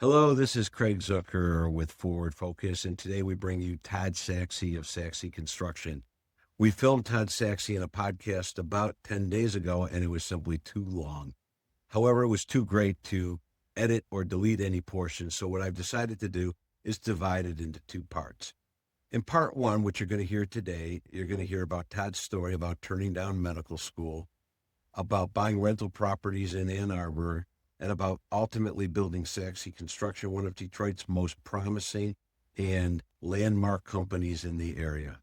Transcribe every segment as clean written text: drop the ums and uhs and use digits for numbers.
Hello, this is Craig Zucker with Forward Focus, and today we bring you Todd Sachse of Sachse Construction. We filmed Todd Sachse in a podcast about 10 days ago, and it was simply too long. However, it was too great to edit or delete any portion, so what I've decided to do is divide it into two parts. In part one, which you're going to hear today, you're going to hear about Todd's story about turning down medical school, about buying rental properties in Ann Arbor, and about ultimately building Sachse Construction, one of Detroit's most promising and landmark companies in the area.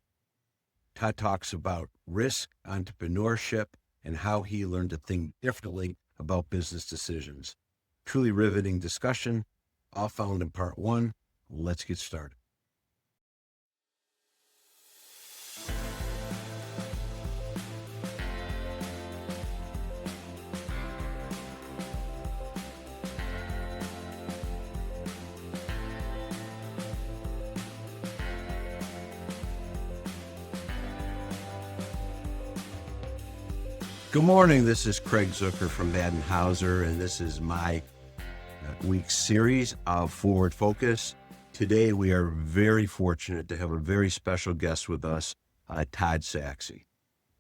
Todd talks about risk, entrepreneurship, and how he learned to think differently about business decisions. Truly riveting discussion, all found in part one. Let's get started. Good morning. This is Craig Zucker from Maddin, Hauser, and this is my week's series of Forward Focus. Today, we are very fortunate to have a very special guest with us, Todd Sachse.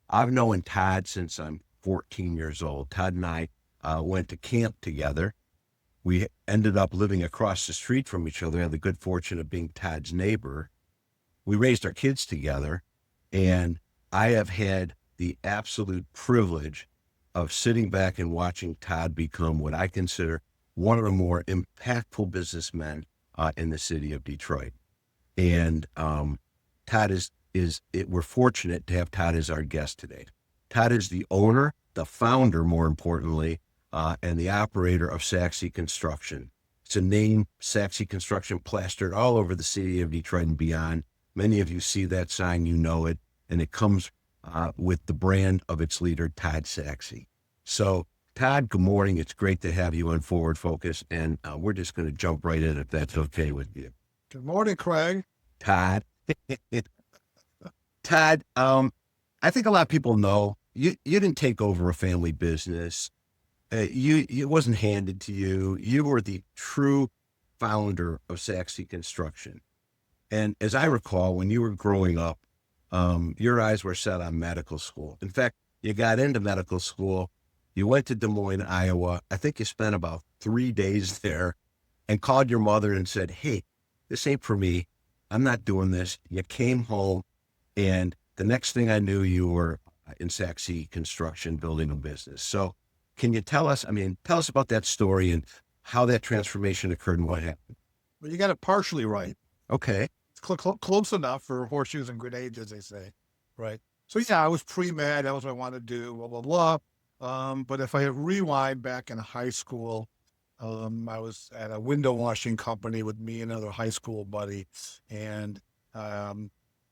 I've known Todd since I'm 14 years old. Todd and I went to camp together. We ended up living across the street from each other. I had the good fortune of being Todd's neighbor. We raised our kids together, and I have had the absolute privilege of sitting back and watching Todd become what I consider one of the more impactful businessmen in the city of Detroit. And Todd we're fortunate to have Todd as our guest today. Todd is the owner, the founder, more importantly, and the operator of Sachse Construction. It's a name, Sachse Construction, plastered all over the city of Detroit and beyond. Many of you see that sign, you know it, and it comes with the brand of its leader, Todd Sachse. So, Todd, good morning. It's great to have you on Forward Focus, and we're just going to jump right in if that's okay with you. Good morning, Craig. Todd. Todd, I think a lot of people know you didn't take over a family business. It wasn't handed to you. You were the true founder of Sachse Construction. And as I recall, when you were growing up, your eyes were set on medical school. In fact, you got into medical school. You went to Des Moines, Iowa. I think you spent about 3 days there and called your mother and said, "Hey, this ain't for me. I'm not doing this." You came home, and the next thing I knew, you were in Sachse Construction building a business. So can you tell us about that story and how that transformation occurred and what happened? Well, you got it partially right. Okay. It's close enough for horseshoes and grenades, as they say, right? So yeah, I was pre-med. That was what I wanted to do, blah, blah, blah. But if I rewind back in high school, I was at a window washing company with me and another high school buddy. And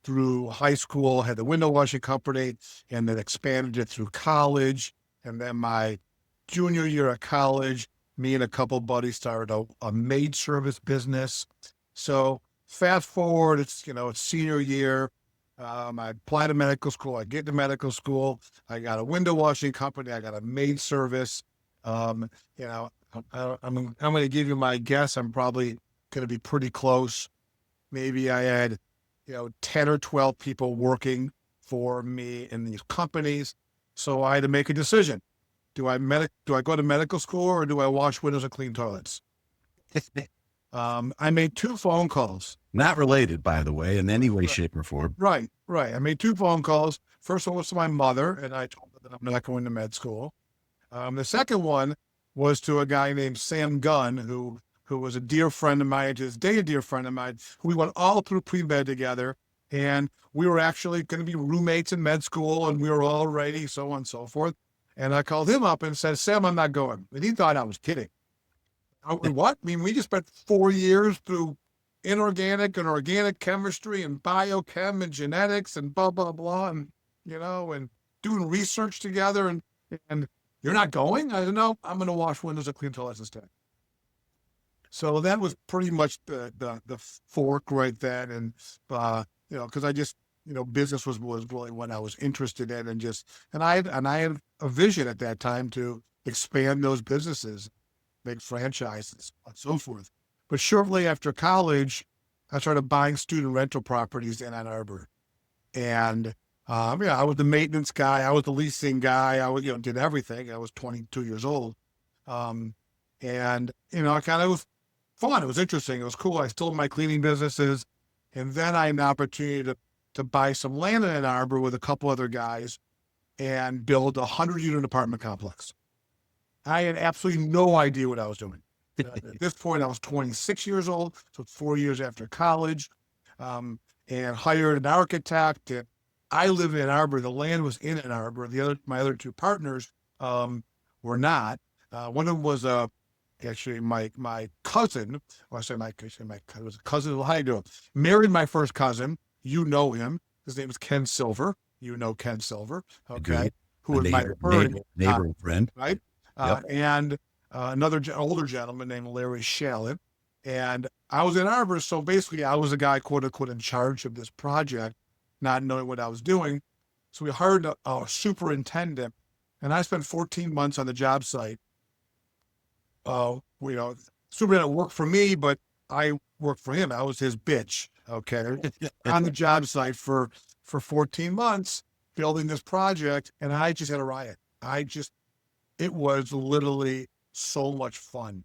through high school, I had the window washing company and then expanded it through college. And then my junior year of college, me and a couple buddies started a maid service business. So fast forward, it's senior year. I applied to medical school. I get to medical school. I got a window washing company. I got a maid service. I'm going to give you my guess. I'm probably going to be pretty close. Maybe I had, 10 or 12 people working for me in these companies. So I had to make a decision. Do I go to medical school or do I wash windows and clean toilets? I made 2 phone calls. Not related, by the way, in any way, Right. shape, or form. Right. I made 2 phone calls. First one was to my mother, and I told her that I'm not going to med school. The second one was to a guy named Sam Gunn, who was a dear friend of mine, to this day a dear friend of mine, who we went all through pre-med together, and we were actually going to be roommates in med school, and we were all ready, so on and so forth. And I called him up and said, "Sam, I'm not going." And he thought I was kidding. What? I mean, we just spent 4 years through inorganic and organic chemistry and biochem and genetics and blah, blah, blah. And, and doing research together and you're not going? I said, "No, I'm going to wash windows and clean toilets instead." So that was pretty much the fork right then. And, cause I just, business was really what I was interested in and I had a vision at that time to expand those businesses, make franchises, and so forth. But shortly after college, I started buying student rental properties in Ann Arbor. And I was the maintenance guy. I was the leasing guy. I was, did everything. I was 22 years old. Um, and, I kind of was fun. It was interesting. It was cool. I still had my cleaning businesses. And then I had an opportunity to buy some land in Ann Arbor with a couple other guys and build a 100-unit apartment complex. I had absolutely no idea what I was doing. At this point, I was 26 years old, so 4 years after college, and hired an architect. And I live in Ann Arbor. The land was in Ann Arbor. My other two partners were not. One of them was actually my cousin. Well, I say my cousin. It was a cousin. How you doing? Married my first cousin. You know him. His name is Ken Silver. You know Ken Silver. Okay, who was my neighbor friend, right? Yep. And another older gentleman named Larry Shallon. And I was in Arbor, so basically I was the guy, quote unquote, in charge of this project, not knowing what I was doing. So we hired a superintendent, and I spent 14 months on the job site. Superintendent worked for me, but I worked for him. I was his bitch, okay, on the job site for 14 months, building this project, and I just had a riot. It was literally so much fun.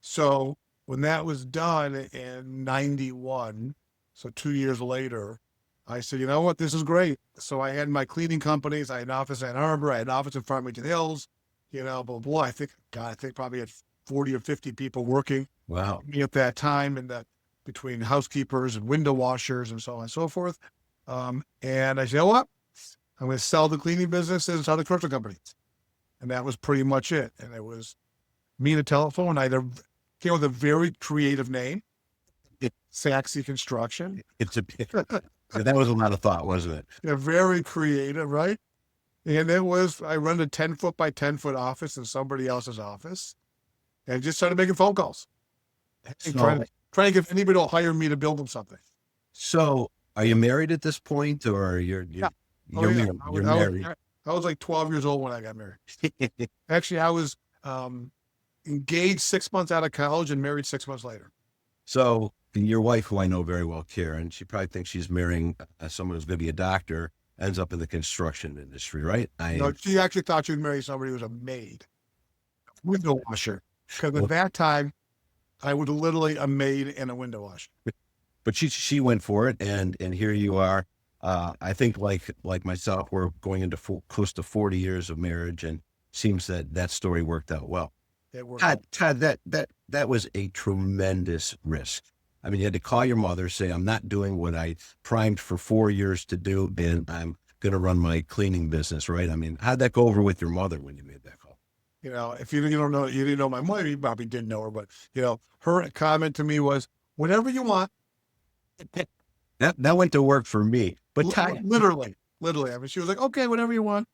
So when that was done in 91, so 2 years later, I said, you know what, this is great. So I had my cleaning companies. I had an office in Ann Arbor. I had an office in Farmington Hills, blah, blah, blah. I think probably had 40 or 50 people working. Wow. Me at that time, between housekeepers and window washers and so on and so forth. And I said, you know what? I'm going to sell the cleaning business and sell the construction company. And that was pretty much it. And it was me and a telephone. I came with a very creative name, Sachse Construction. That was a lot of thought, wasn't it? Yeah, very creative, right? And I run a 10-foot by 10-foot office in somebody else's office, and just started making phone calls. Trying to get anybody to hire me to build them something. So, are you married at this point, or you're married? I was like 12 years old when I got married. Actually, I was engaged 6 months out of college and married 6 months later. So your wife, who I know very well, Karen, she probably thinks she's marrying someone who's going to be a doctor, ends up in the construction industry, right? No, she actually thought she would marry somebody who was a maid, window washer. Because at that time, I was literally a maid and a window washer. But she went for it, and here you are. I think like myself, we're going into close to 40 years of marriage, and seems that story worked out well. It worked. Todd, that was a tremendous risk. I mean, you had to call your mother, say, I'm not doing what I primed for 4 years to do, and I'm going to run my cleaning business, right? I mean, how'd that go over with your mother when you made that call? If you didn't know my mother, you probably didn't know her, but her comment to me was, whatever you want. That went to work for me. But literally. I mean, she was like, okay, whatever you want.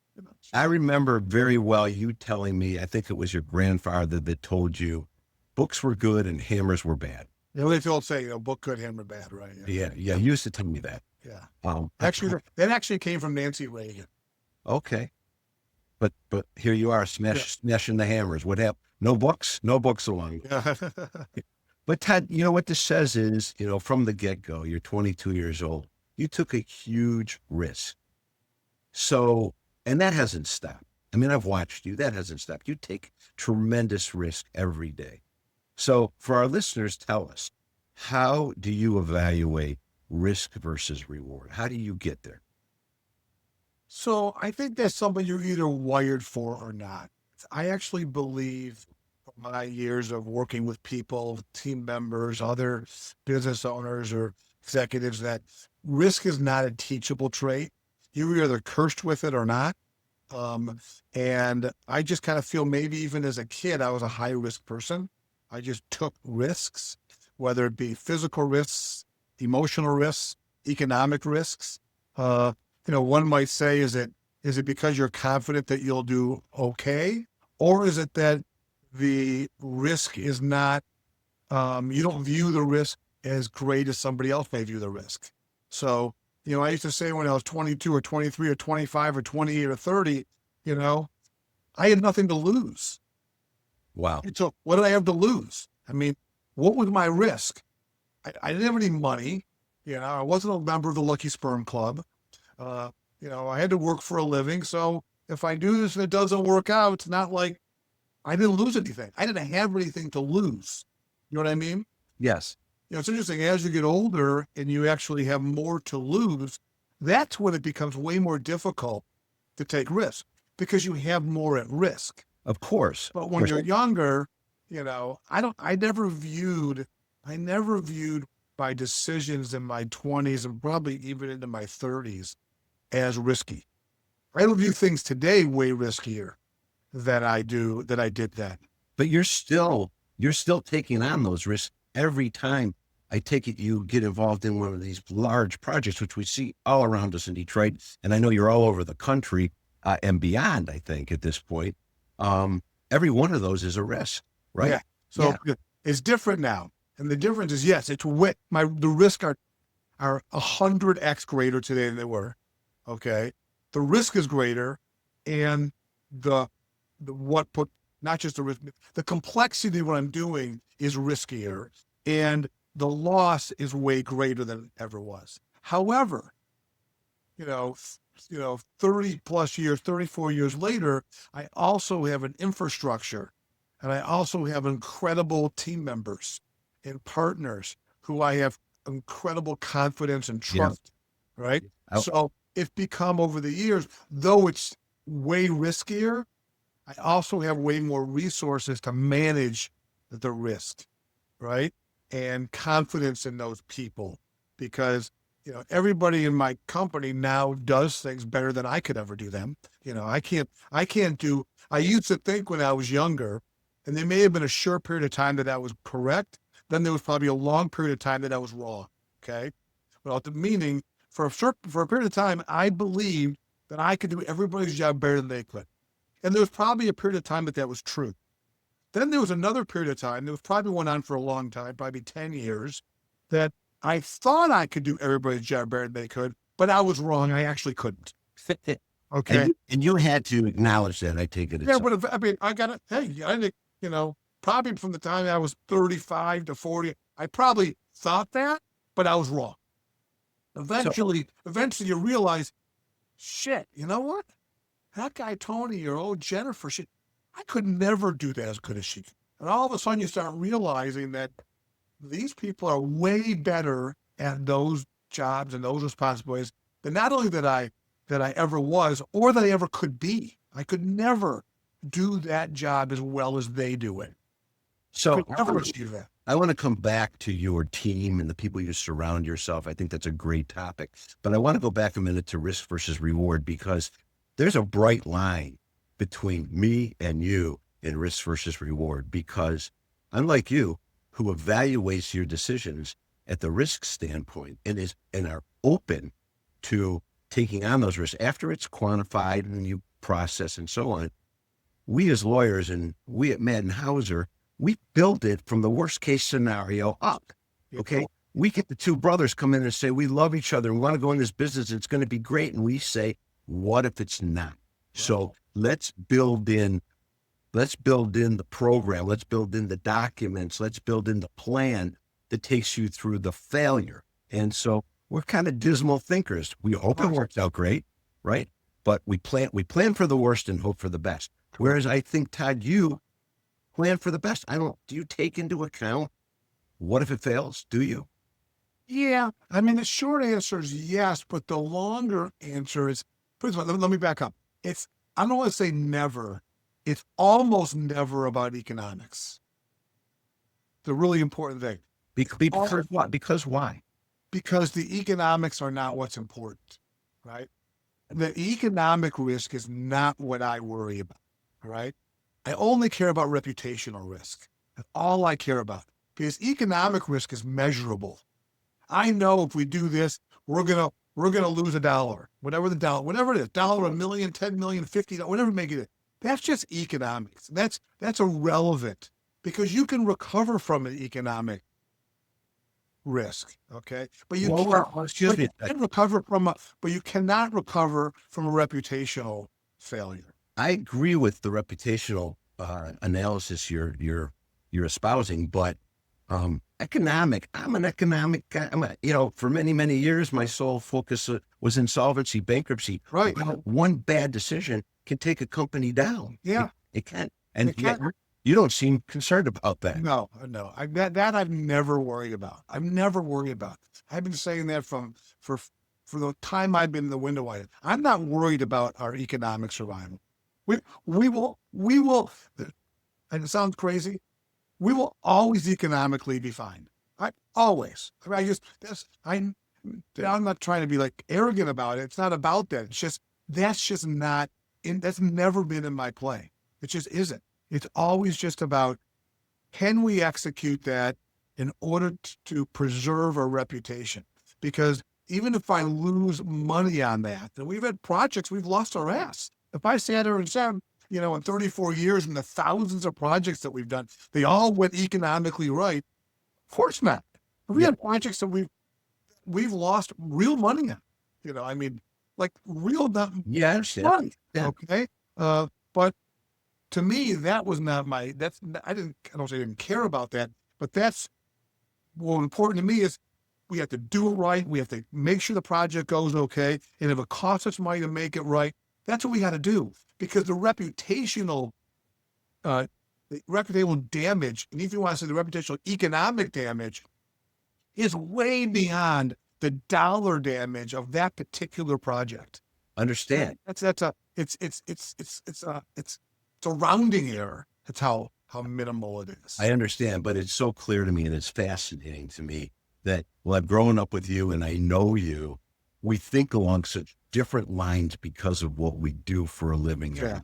I remember very well you telling me, I think it was your grandfather that told you books were good and hammers were bad. Yeah, they all say, book good, hammer bad, right? Yeah. You used to tell me that. Yeah. That actually came from Nancy Reagan. Okay. But here you are, smashing the hammers. What happened? No books along. Yeah. But Todd, what this says is, from the get-go, you're 22 years old. You took a huge risk. So, and that hasn't stopped. I mean, I've watched you. That hasn't stopped. You take tremendous risk every day. So for our listeners, tell us, how do you evaluate risk versus reward? How do you get there? So I think that's something you're either wired for or not. I actually believe from my years of working with people, team members, other business owners or executives, that risk is not a teachable trait. You're either cursed with it or not. And I just kind of feel maybe even as a kid, I was a high risk person. I just took risks, whether it be physical risks, emotional risks, economic risks. One might say, is it because you're confident that you'll do okay? Or is it that the risk is not, you don't view the risk as great as somebody else may view the risk? So, I used to say when I was 22 or 23 or 25 or 28 or 30, I had nothing to lose. Wow. So what did I have to lose? I mean, what was my risk? I didn't have any money. I wasn't a member of the Lucky Sperm Club. Uh, I had to work for a living. So if I do this and it doesn't work out, it's not like I didn't lose anything. I didn't have anything to lose. You know what I mean? Yes. It's interesting, as you get older and you actually have more to lose, that's when it becomes way more difficult to take risks because you have more at risk. Of course. But when you're younger, I never viewed my decisions in my 20s and probably even into my 30s as risky. I don't view things today way riskier than I did then. But you're still taking on those risks every time. I take it you get involved in one of these large projects, which we see all around us in Detroit. And I know you're all over the country and beyond, I think, at this point. Every one of those is a risk, right? Yeah. So it's different now. And the difference is, yes, it's the risks are 100x greater today than they were. Okay. The risk is greater, and not just the risk, the complexity of what I'm doing is riskier, and the loss is way greater than it ever was. However, 30 plus years, 34 years later, I also have an infrastructure, and I also have incredible team members and partners who I have incredible confidence and trust, right? So it's become, over the years, though it's way riskier, I also have way more resources to manage the risk, right? And confidence in those people, because everybody in my company now does things better than I could ever do them. I used to think when I was younger, and there may have been a short period of time that I was correct. Then there was probably a long period of time that I was wrong. Okay. Well, meaning for a period of time, I believed that I could do everybody's job better than they could. And there was probably a period of time that was true. Then there was another period of time that probably went on for a long time, probably 10 years, that I thought I could do everybody's job better than they could, but I was wrong. I actually couldn't. Okay. And you had to acknowledge that, I take it. Yeah, but I got it. Hey, I think, probably from the time I was 35 to 40, I probably thought that, but I was wrong. Eventually you realize, shit, you know what? That guy, Tony, or old Jennifer, I could never do that as good as she could. And all of a sudden you start realizing that these people are way better at those jobs and those responsibilities than not only that I ever was, or that I ever could be. I could never do that job as well as they do it. So never achieve that. I want to come back to your team and the people you surround yourself. I think that's a great topic, but I want to go back a minute to risk versus reward, because there's a bright line between me and you in risk versus reward, because unlike you, who evaluates your decisions at the risk standpoint and are open to taking on those risks after it's quantified and you process and so on. We as lawyers, and we at Maddin Hauser, we build it from the worst case scenario up. Okay. We get the two brothers come in and say, we love each other and we want to go in this business. It's going to be great. And we say, what if it's not? So let's build in the program. Let's build in the documents. Let's build in the plan that takes you through the failure. And so we're kind of dismal thinkers. We hope it works out great, right? But we plan for the worst and hope for the best. Whereas I think, Todd, you plan for the best. Do you take into account what if it fails? Do you? Yeah. I mean, the short answer is yes, but the longer answer is, first of all, let me back up. I don't want to say never. It's almost never about economics. It's a really important thing. Because what? Because why? Because the economics are not what's important, right? The economic risk is not what I worry about, right? I only care about reputational risk. That's all I care about, because economic risk is measurable. I know if we do this, we're gonna lose $1, whatever it is, $1, a million, 10 million, 50, whatever make it. That's just economics. That's irrelevant, because you can recover from an economic risk, okay? But you cannot recover from a reputational failure. I agree with the reputational analysis you're espousing, but economic. I'm an economic guy. For many, many years, my sole focus was insolvency, bankruptcy. Right. One bad decision can take a company down. Yeah. It can. And It yet can. you don't seem concerned about that. No. That I've never worried about. I've never worried about. I've been saying that for the time I've been in the window wide. I'm not worried about our economic survival. We will, and it sounds crazy, we will always economically be fine. Always. I'm not trying to be like arrogant about it. It's not about that. That's never been in my play. It just isn't. It's always just about, can we execute that in order to preserve our reputation? Because even if I lose money on that, and we've had projects, we've lost our ass. If I sat there and said, in 34 years and the thousands of projects that we've done, they all went economically right. Of course not. We had projects that we've lost real money on. Like real money. Yeah, I understand. Yeah. Okay. But to me, that was not I don't say I didn't care about that, but that's what important to me is we have to do it right. We have to make sure the project goes okay. And if it costs us money to make it right, that's what we got to do, because the reputational damage, and if you want to say the reputational economic damage, is way beyond the dollar damage of that particular project. Understand? It's a rounding error. That's how minimal it is. I understand, but it's so clear to me, and it's fascinating to me that, I've grown up with you and I know you. We think along such different lines because of what we do for a living. Yeah.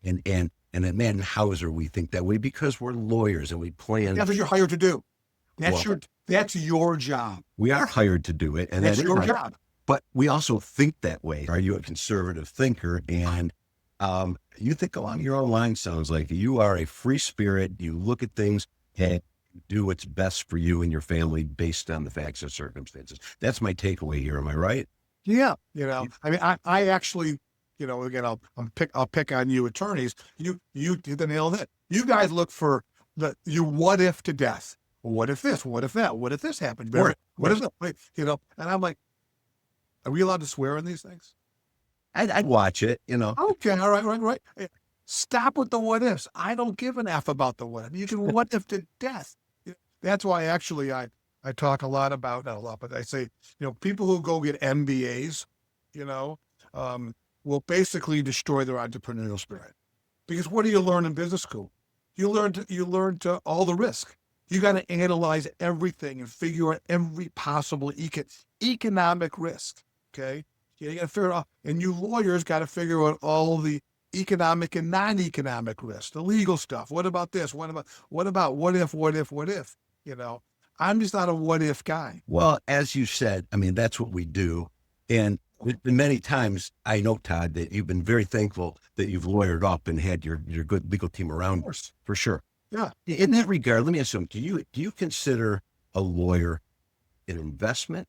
And at Maddin Hauser, we think that way because we're lawyers and we plan. That's what you're hired to do. That's your job. We are hired to do it. And that's your job. But we also think that way. Are you a conservative thinker? And you think along your own line, sounds like you are a free spirit. You look at things and do what's best for you and your family based on the facts and circumstances. That's my takeaway here. Am I right? Yeah. I actually, again, I'll pick on you attorneys. You hit the nail on it. You guys look for you what if to death. What if this? What if that? What if this happened? What if that? And I'm like, are we allowed to swear in these things? I'd watch it, Okay, all right. Stop with the what ifs. I don't give an F about the what if. You can what if to death. That's why actually I talk a lot about, not a lot, but I say, people who go get MBAs, will basically destroy their entrepreneurial spirit. Because what do you learn in business school? You learn to all the risk. You got to analyze everything and figure out every possible economic risk. Okay. You got to figure out, and you lawyers got to figure out all the economic and non-economic risks, the legal stuff. What about this? What about what if? I'm just not a what if guy. Well, as you said, that's what we do. And many times I know, Todd, that you've been very thankful that you've lawyered up and had your good legal team around. Of course. For sure. Yeah. In that regard, let me ask you, do you consider a lawyer an investment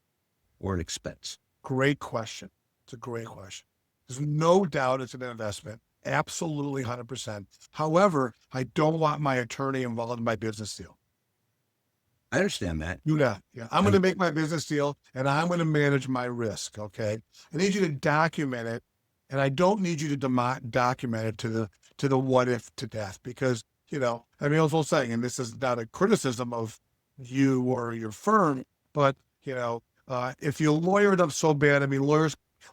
or an expense? Great question. It's a great question. There's no doubt it's an investment. Absolutely 100%. However, I don't want my attorney involved in my business deal. I understand that. Yeah. I'm going to make my business deal and I'm going to manage my risk. Okay. I need you to document it. And I don't need you to document it to the what if to death, because, I was also saying, and this is not a criticism of you or your firm, but, if you lawyer it up so bad,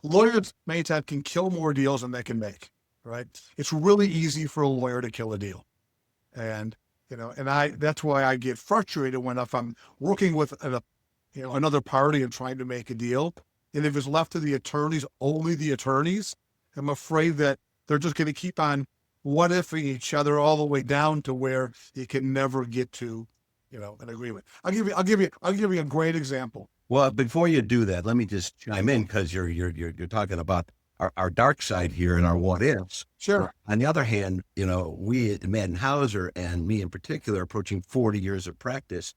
lawyers many times can kill more deals than they can make, right? It's really easy for a lawyer to kill a deal. And, that's why I get frustrated if I'm working with another party and trying to make a deal. And if it's left to the attorneys, only the attorneys, I'm afraid that they're just going to keep on what ifing each other all the way down to where you can never get to, an agreement. I'll give you a great example. Well, before you do that, let me just chime in, because you're talking about our dark side here and our what ifs. Sure. On the other hand, we at Maddin Hauser, and me in particular, approaching 40 years of practice,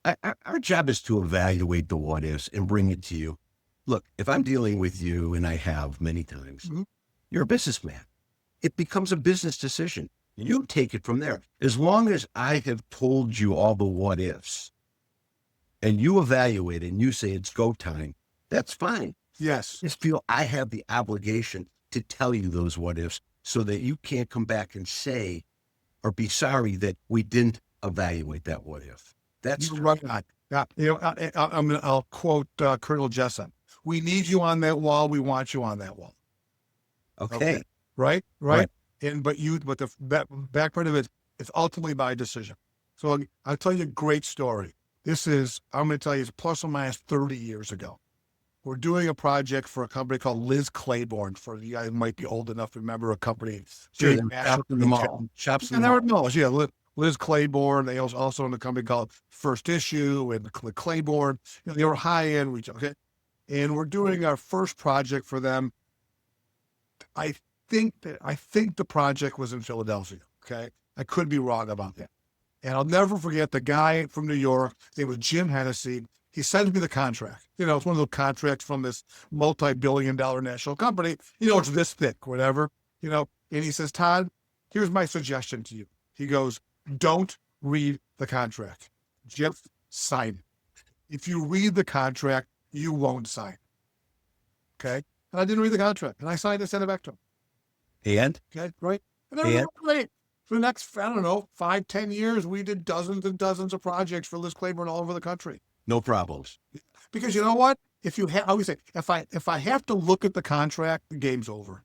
our job is to evaluate the what ifs and bring it to you. Look, if I'm dealing with you, and I have many times, you're a businessman. It becomes a business decision. You take it from there. As long as I have told you all the what ifs and you evaluate it and you say it's go time, that's fine. Yes. I just feel I have the obligation to tell you those what ifs so that you can't come back and say or be sorry that we didn't evaluate that what if. That's You're right on. Yeah. I'll quote Colonel Jessup. We need you on that wall. We want you on that wall. okay. Right. Right. But the back part of it is ultimately my decision. So I'll tell you a great story. I'm going to tell you, it's plus or minus 30 years ago. We're doing a project for a company called Liz Claiborne. For you guys who might be old enough to remember a company. Sure, shops in the mall. Shops in the mall. Malls. Yeah, Liz Claiborne. They also own a company called First Issue and Claiborne. They were high end. Okay, and we're doing our first project for them. I think the project was in Philadelphia. Okay, I could be wrong about that. And I'll never forget the guy from New York. His name was Jim Hennessy. He sends me the contract. It's one of those contracts from this multi-billion-dollar national company. It's this thick, whatever. And he says, Todd, here's my suggestion to you. He goes, don't read the contract. Just sign it. If you read the contract, you won't sign. Okay? And I didn't read the contract. And I signed it and sent it back to him. And? Okay, right? And everything was great. For the next, 5, 10 years, we did dozens and dozens of projects for Liz Claiborne all over the country. No problems. Because you know what? I always say, if I have to look at the contract, the game's over,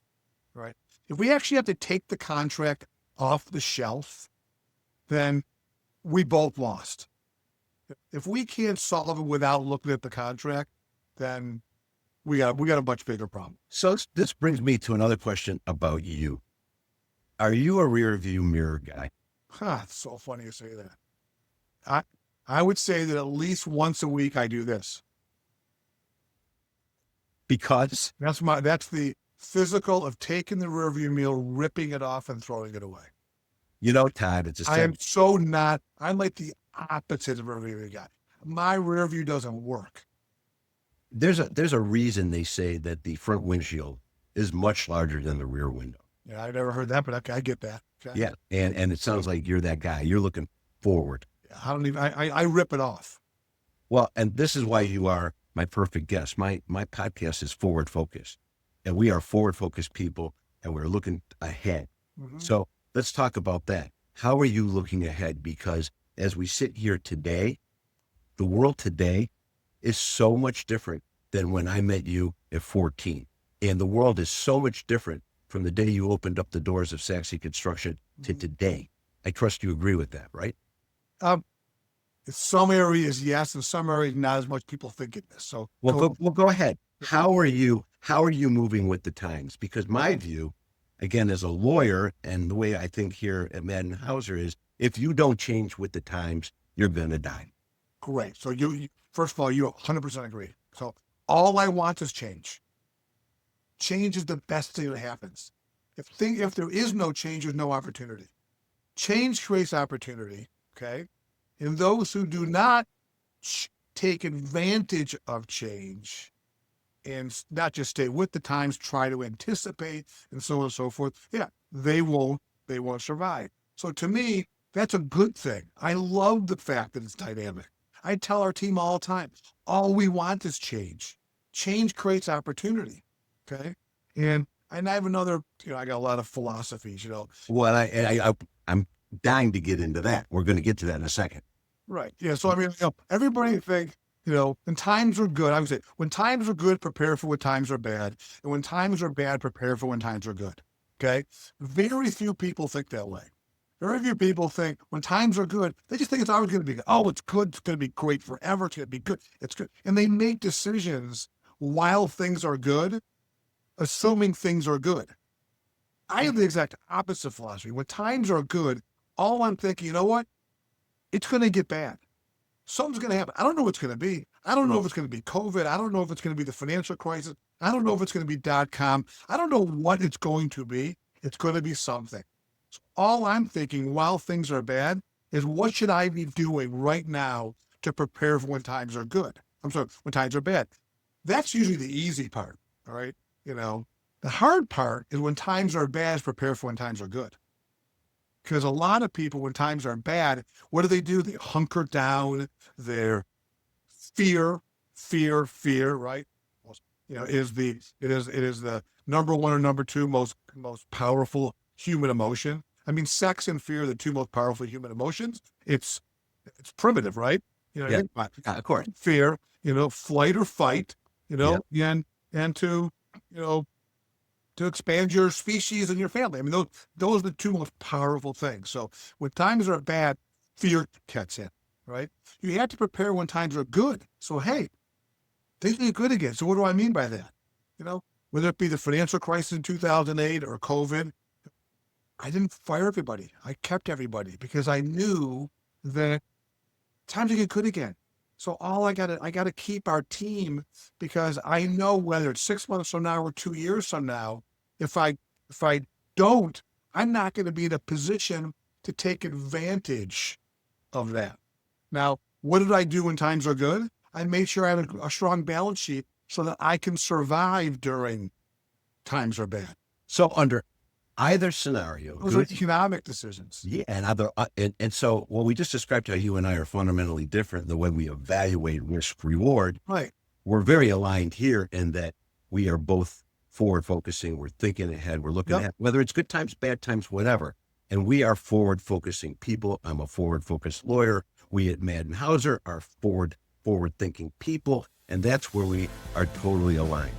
right? If we actually have to take the contract off the shelf, then we both lost. If we can't solve it without looking at the contract, then we got a much bigger problem. So this brings me to another question about you. Are you a rear view mirror guy? It's so funny you say that. I would say that at least once a week I do this. Because? That's the physical of taking the rearview mirror, ripping it off and throwing it away. Todd, it's I'm like the opposite of a rear view guy. My rear view doesn't work. There's a reason they say that the front windshield is much larger than the rear window. Yeah, I never heard that, but okay, I get that. Okay. Yeah, and it sounds like you're that guy. You're looking forward. I rip it off. Well, and this is why you are my perfect guest. My podcast is forward focused, and we are forward focused people, and we're looking ahead. Mm-hmm. So let's talk about that. How are you looking ahead? Because as we sit here today, the world today is so much different than when I met you at 14. And the world is so much different from the day you opened up the doors of Sachse Construction to today. I trust you agree with that, right? In some areas, yes. In some areas, not as much people think it is. So, go ahead. How are you moving with the times? Because my view, again, as a lawyer, and the way I think here at Maddin Hauser is, if you don't change with the times, you're going to die. Great. So you first of all, you 100% agree. So all I want is change. Change is the best thing that happens. If there is no change, there's no opportunity. Change creates opportunity. Okay. And those who do not take advantage of change and not just stay with the times, try to anticipate and so on and so forth. Yeah, they won't survive. So to me, that's a good thing. I love the fact that it's dynamic. I tell our team all the time, all we want is change. Change creates opportunity. Okay. And I have another, I got a lot of philosophies, Well, I'm dying to get into that. We're going to get to that in a second. Right. Yeah. So, everybody think, when times are good, I would say, when times are good, prepare for when times are bad. And when times are bad, prepare for when times are good. Okay. Very few people think that way. Very few people think when times are good, they just think it's always going to be good. Oh, it's good. It's going to be great forever. It's going to be good. It's good. And they make decisions while things are good, assuming things are good. I have the exact opposite philosophy. When times are good, all I'm thinking, you know what? It's going to get bad. Something's going to happen. I don't know what it's going to be. I don't know if it's going to be COVID. I don't know if it's going to be the financial crisis. I don't know if it's going to be .com. I don't know what it's going to be. It's going to be something. So all I'm thinking while things are bad is what should I be doing right now to prepare for when times are good? I'm sorry, when times are bad. That's usually the easy part. All right. The hard part is when times are bad, prepare for when times are good. Because a lot of people, when times are bad, what do? They hunker down. They're fear, right? It is the number one or number two most powerful human emotion. I mean, sex and fear are the two most powerful human emotions. It's primitive, right? Yeah, of course. Fear, flight or fight, Yeah. and to expand your species and your family. I mean, those are the two most powerful things. So when times are bad, fear gets in, right? You have to prepare when times are good. So, hey, things get good again. So what do I mean by that? Whether it be the financial crisis in 2008 or COVID, I didn't fire everybody. I kept everybody because I knew that time to get good again. So I gotta keep our team, because I know whether it's 6 months from now or 2 years from now, if I don't, I'm not going to be in a position to take advantage of that. Now, what did I do when times are good? I made sure I had a strong balance sheet so that I can survive during times are bad. So under either scenario, Those are economic decisions. Yeah, and so what we just described, how you and I are fundamentally different, the way we evaluate risk reward. Right. We're very aligned here in that we are both forward focusing. We're thinking ahead. We're looking ahead, whether it's good times, bad times, whatever. And we are forward focusing people. I'm a forward focused lawyer. We at Maddin Hauser are forward thinking people, and that's where we are totally aligned.